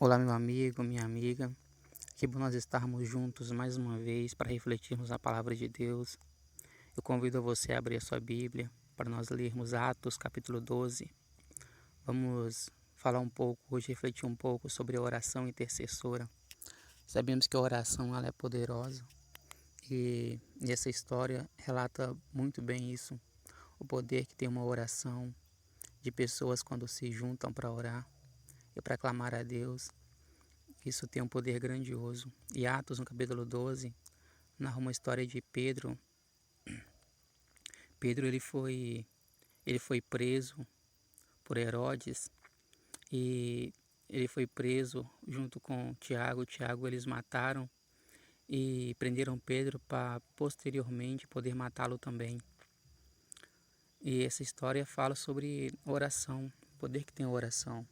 Olá, meu amigo, minha amiga. Que bom nós estarmos juntos mais uma vez para refletirmos a palavra de Deus. Eu convido você a abrir a sua Bíblia para nós lermos Atos, capítulo 12. Vamos falar um pouco, hoje refletir um pouco sobre a oração intercessora. Sabemos que a oração ela é poderosa e essa história relata muito bem isso. O poder que tem uma oração de pessoas quando se juntam para orar e para clamar a Deus. Isso tem um poder grandioso. E Atos, no capítulo 12, narra uma história de Pedro. Pedro ele foi preso por Herodes e ele foi preso junto com Tiago. Tiago eles mataram e prenderam Pedro para posteriormente poder matá-lo também. E essa história fala sobre oração, o poder que tem a oração.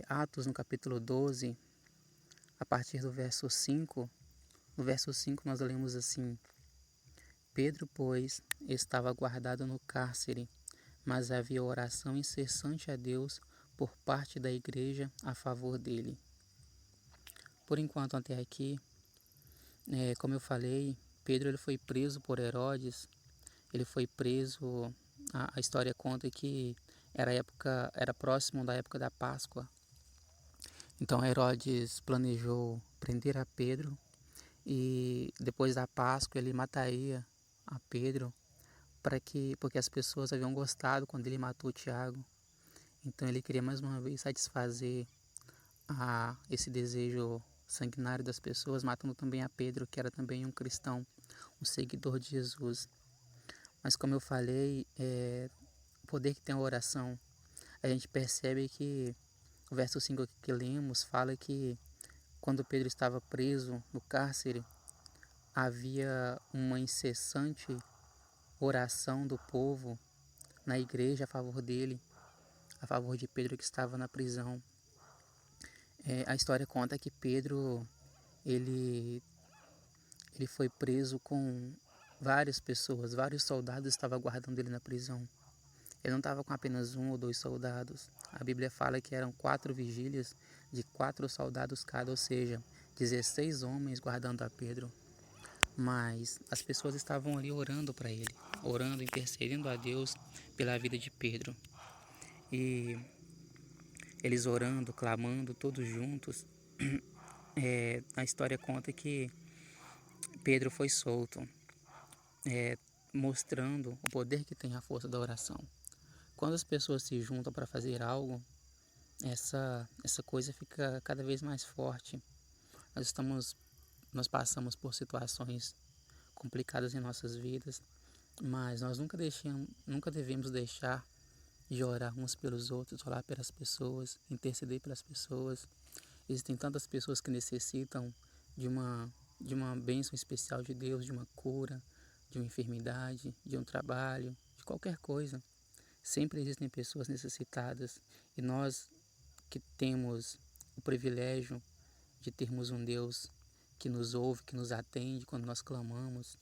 Atos, no capítulo 12, a partir do verso 5, no verso 5 nós lemos assim: Pedro, pois, estava guardado no cárcere, mas havia oração incessante a Deus por parte da igreja a favor dele. Por enquanto, até aqui, como eu falei, Pedro ele foi preso por Herodes. Ele foi preso. A história conta que era próximo da época da Páscoa. Então Herodes planejou prender a Pedro e depois da Páscoa ele mataria a Pedro porque as pessoas haviam gostado quando ele matou Tiago. Então ele queria mais uma vez satisfazer esse desejo sanguinário das pessoas, matando também a Pedro, que era também um cristão, um seguidor de Jesus. Mas como eu falei, o poder que tem a oração, a gente percebe que o verso 5 que lemos fala que quando Pedro estava preso no cárcere, havia uma incessante oração do povo na igreja a favor dele, a favor de Pedro que estava na prisão. A história conta que Pedro ele, ele foi preso com várias pessoas, vários soldados estavam guardando ele na prisão. Ele não estava com apenas um ou dois soldados. A Bíblia fala que eram 4 vigílias de 4 soldados cada, ou seja, 16 homens guardando a Pedro. Mas as pessoas estavam ali orando para ele, orando, intercedendo a Deus pela vida de Pedro. E eles orando, clamando, todos juntos. A história conta que Pedro foi solto, mostrando o poder que tem a força da oração. Quando as pessoas se juntam para fazer algo, essa coisa fica cada vez mais forte. Nós passamos por situações complicadas em nossas vidas, mas nós nunca devemos deixar de orar uns pelos outros, orar pelas pessoas, interceder pelas pessoas. Existem tantas pessoas que necessitam de uma bênção especial de Deus, de uma cura, de uma enfermidade, de um trabalho, de qualquer coisa. Sempre existem pessoas necessitadas e nós que temos o privilégio de termos um Deus que nos ouve, que nos atende quando nós clamamos.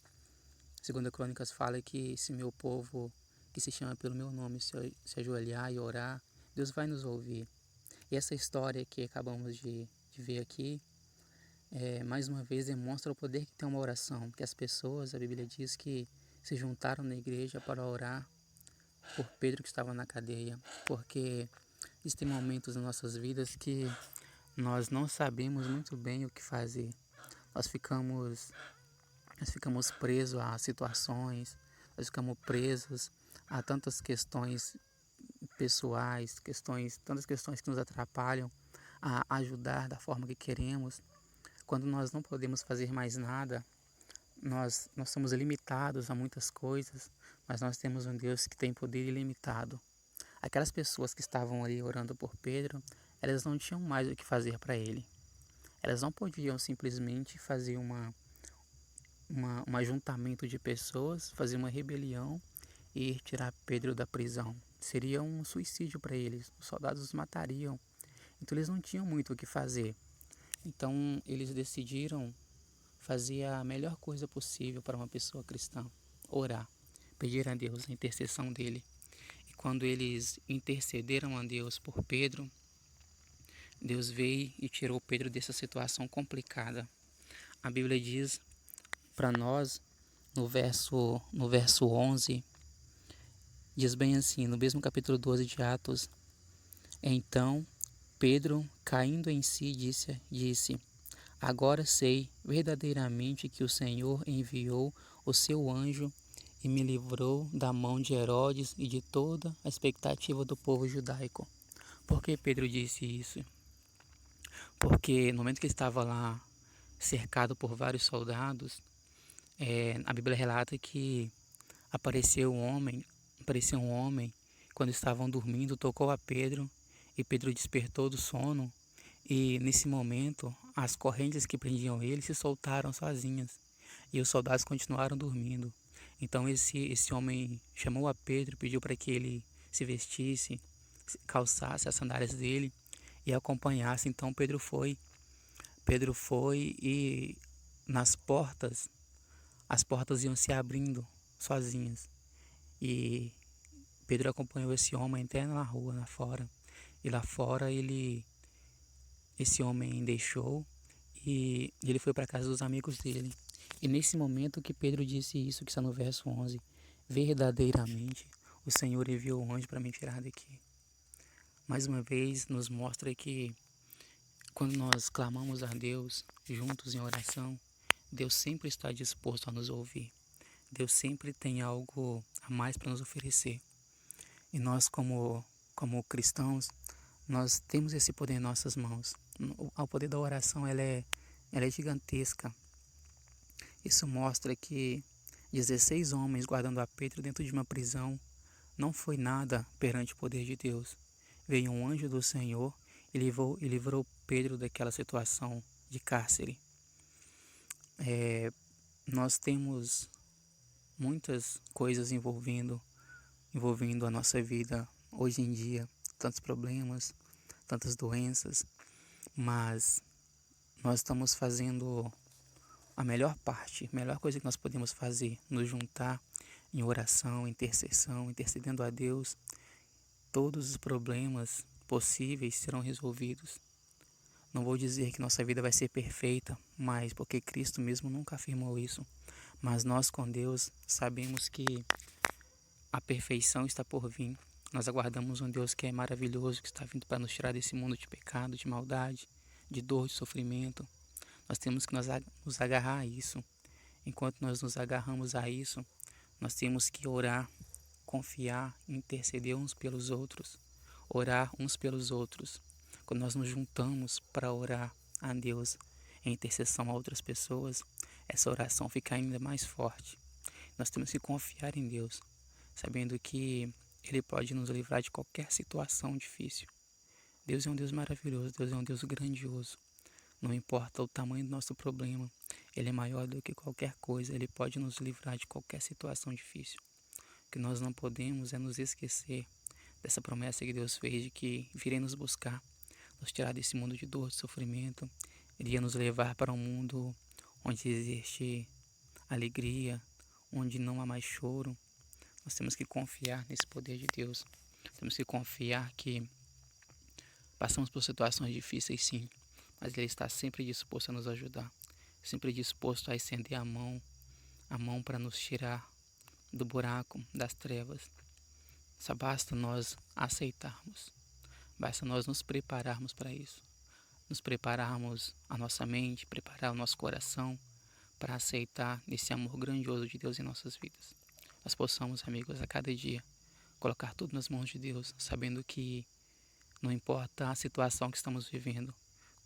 Segunda Crônicas fala que se meu povo, que se chama pelo meu nome, se ajoelhar e orar, Deus vai nos ouvir. E essa história que acabamos de ver aqui, mais uma vez demonstra o poder que tem uma oração, que as pessoas, a Bíblia diz que se juntaram na igreja para orar por Pedro que estava na cadeia, porque existem momentos nas nossas vidas que nós não sabemos muito bem o que fazer. Nós ficamos presos a situações, nós ficamos presos a tantas questões pessoais, tantas questões que nos atrapalham a ajudar da forma que queremos. Quando nós não podemos fazer mais nada, nós somos limitados a muitas coisas, mas nós temos um Deus que tem poder ilimitado. Aquelas pessoas que estavam ali orando por Pedro, elas não tinham mais o que fazer para ele. Elas não podiam simplesmente fazer um ajuntamento de pessoas, fazer uma rebelião e ir tirar Pedro da prisão. Seria um suicídio para eles, os soldados os matariam. Então eles não tinham muito o que fazer. Então eles decidiram fazer a melhor coisa possível para uma pessoa cristã: orar, pedir a Deus a intercessão dele. E quando eles intercederam a Deus por Pedro, Deus veio e tirou Pedro dessa situação complicada. A Bíblia diz para nós, no verso 11, diz bem assim, no mesmo capítulo 12 de Atos: então Pedro, caindo em si, disse: agora sei verdadeiramente que o Senhor enviou o seu anjo e me livrou da mão de Herodes e de toda a expectativa do povo judaico. Por que Pedro disse isso? Porque no momento que ele estava lá cercado por vários soldados, a Bíblia relata que apareceu um homem quando estavam dormindo, tocou a Pedro e Pedro despertou do sono. E nesse momento, as correntes que prendiam ele se soltaram sozinhas e os soldados continuaram dormindo. Então esse homem chamou a Pedro, pediu para que ele se vestisse, calçasse as sandálias dele e acompanhasse. Então Pedro foi e nas portas, as portas iam se abrindo sozinhas. E Pedro acompanhou esse homem até na rua, lá fora. E lá fora esse homem deixou e ele foi para casa dos amigos dele. E nesse momento que Pedro disse isso, que está no verso 11, verdadeiramente o Senhor enviou o anjo para me tirar daqui. Mais uma vez nos mostra que quando nós clamamos a Deus juntos em oração, Deus sempre está disposto a nos ouvir. Deus sempre tem algo a mais para nos oferecer. E nós como cristãos, nós temos esse poder em nossas mãos. O poder da oração ela é gigantesca. Isso mostra que 16 homens guardando a Pedro dentro de uma prisão não foi nada perante o poder de Deus. Veio um anjo do Senhor e livrou Pedro daquela situação de cárcere. Nós temos muitas coisas envolvendo a nossa vida hoje em dia, tantos problemas, tantas doenças, mas nós estamos fazendo a melhor parte, a melhor coisa que nós podemos fazer, nos juntar em oração, intercessão, intercedendo a Deus. Todos os problemas possíveis serão resolvidos. Não vou dizer que nossa vida vai ser perfeita, mas porque Cristo mesmo nunca afirmou isso. Mas nós com Deus sabemos que a perfeição está por vir. Nós aguardamos um Deus que é maravilhoso, que está vindo para nos tirar desse mundo de pecado, de maldade, de dor, de sofrimento. Nós temos que nos agarrar a isso. Enquanto nós nos agarramos a isso, nós temos que orar, confiar, interceder uns pelos outros, orar uns pelos outros. Quando nós nos juntamos para orar a Deus em intercessão a outras pessoas, essa oração fica ainda mais forte. Nós temos que confiar em Deus, sabendo que Ele pode nos livrar de qualquer situação difícil. Deus é um Deus maravilhoso, Deus é um Deus grandioso. Não importa o tamanho do nosso problema, Ele é maior do que qualquer coisa, Ele pode nos livrar de qualquer situação difícil. O que nós não podemos é nos esquecer dessa promessa que Deus fez de que viria nos buscar, nos tirar desse mundo de dor, de sofrimento, iria nos levar para um mundo onde existe alegria, onde não há mais choro. Nós temos que confiar nesse poder de Deus. Temos que confiar que passamos por situações difíceis, sim, mas Ele está sempre disposto a nos ajudar, sempre disposto a estender a mão para nos tirar do buraco, das trevas. Só basta nós aceitarmos, basta nós nos prepararmos para isso, nos prepararmos a nossa mente, preparar o nosso coração para aceitar esse amor grandioso de Deus em nossas vidas. Nós possamos, amigos, a cada dia colocar tudo nas mãos de Deus, sabendo que não importa a situação que estamos vivendo,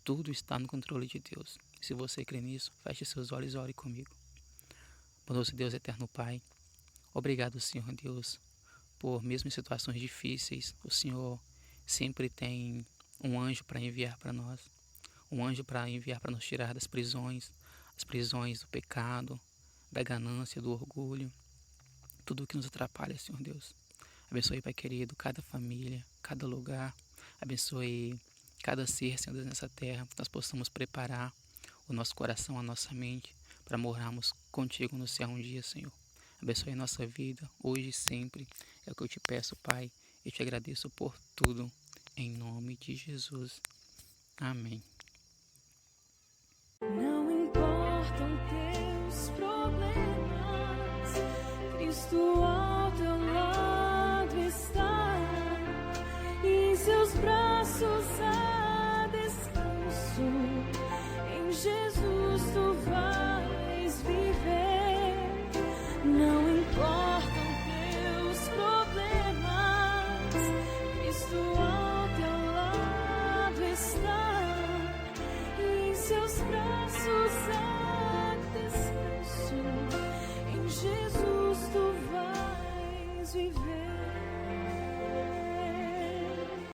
tudo está no controle de Deus. Se você crê nisso, feche seus olhos e ore comigo. Bondoso Deus, eterno Pai, obrigado, Senhor Deus, por mesmo em situações difíceis, o Senhor sempre tem um anjo para enviar para nós, um anjo para enviar para nos tirar das prisões, as prisões do pecado, da ganância, do orgulho, tudo o que nos atrapalha, Senhor Deus. Abençoe, Pai querido, cada família, cada lugar, abençoe cada ser, Senhor Deus, nessa terra, que nós possamos preparar o nosso coração, a nossa mente, para morarmos contigo no céu um dia, Senhor. Abençoe a nossa vida, hoje e sempre. É o que eu te peço, Pai. Eu te agradeço por tudo. Em nome de Jesus. Amém. Não importam teus problemas, Cristo ao teu lado está, e em seus braços há descanso. Em Jesus tu vais viver. Não importam teus problemas, Cristo ao teu lado está, e em seus braços há